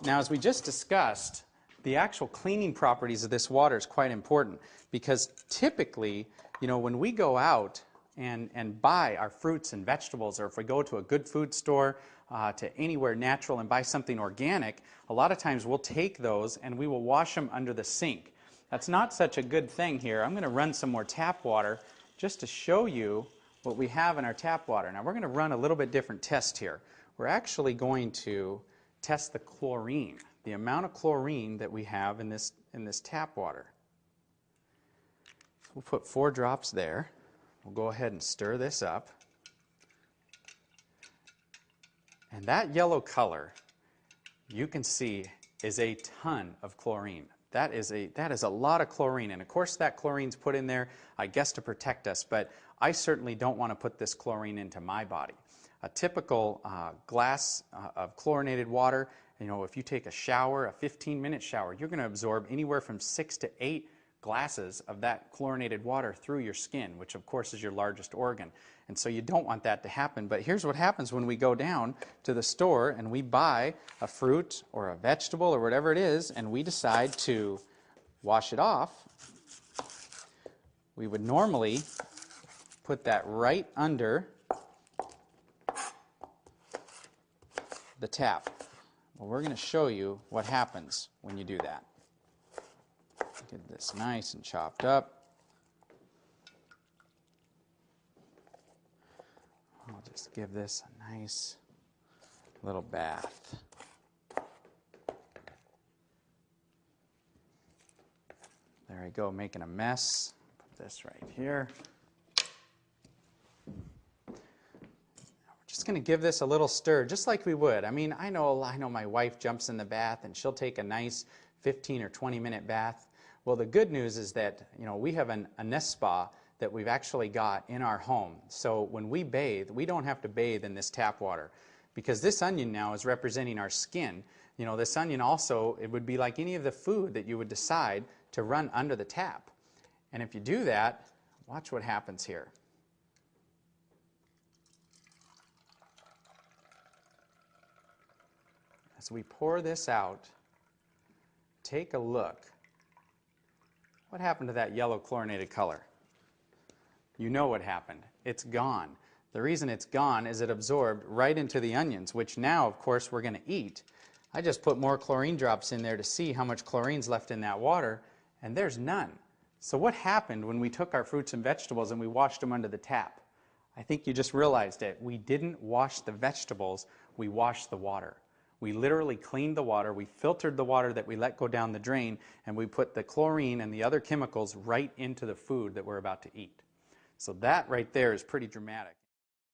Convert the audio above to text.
Now, as we just discussed, the actual cleaning properties of this water is quite important because typically, you know, when we go out and buy our fruits and vegetables, or if we go to a good food store, to anywhere natural and buy something organic, a lot of times we'll take those and we will wash them under the sink. That's not such a good thing here. I'm going to run some more tap water just to show you what we have in our tap water. Now, we're going to run a little bit different test here. We're actually going to test the chlorine, the amount of chlorine that we have in this tap water. We'll put 4 drops there. We'll go ahead and stir this up. And that yellow color, you can see, is a ton of chlorine. That is a lot of chlorine. And of course that chlorine's put in there, I guess, to protect us, but I certainly don't want to put this chlorine into my body. A typical glass of chlorinated water, you know, if you take a shower, a 15-minute shower, you're going to absorb anywhere from 6 to 8 glasses of that chlorinated water through your skin, which of course is your largest organ. And so you don't want that to happen. But here's what happens when we go down to the store and we buy a fruit or a vegetable or whatever it is, and we decide to wash it off. We would normally put that right under the tap. Well, we're going to show you what happens when you do that. Get this nice and chopped up. I'll just give this a nice little bath. There I go, making a mess. Put this right here. We're just going to give this a little stir, just like we would. I mean, I know my wife jumps in the bath and she'll take a nice 15 or 20-minute bath. Well, the good news is that, you know, we have a nest spa that we've actually got in our home. So when we bathe, we don't have to bathe in this tap water, because this onion now is representing our skin. You know, this onion also, it would be like any of the food that you would decide to run under the tap. And if you do that, watch what happens here. As we pour this out, take a look. What happened to that yellow chlorinated color? You know what happened. It's gone. The reason it's gone is it absorbed right into the onions, which now, of course, we're going to eat. I just put more chlorine drops in there to see how much chlorine's left in that water, and there's none. So what happened when we took our fruits and vegetables and we washed them under the tap? I think you just realized it. We didn't wash the vegetables, we washed the water. We literally cleaned the water, we filtered the water that we let go down the drain, and we put the chlorine and the other chemicals right into the food that we're about to eat. So that right there is pretty dramatic.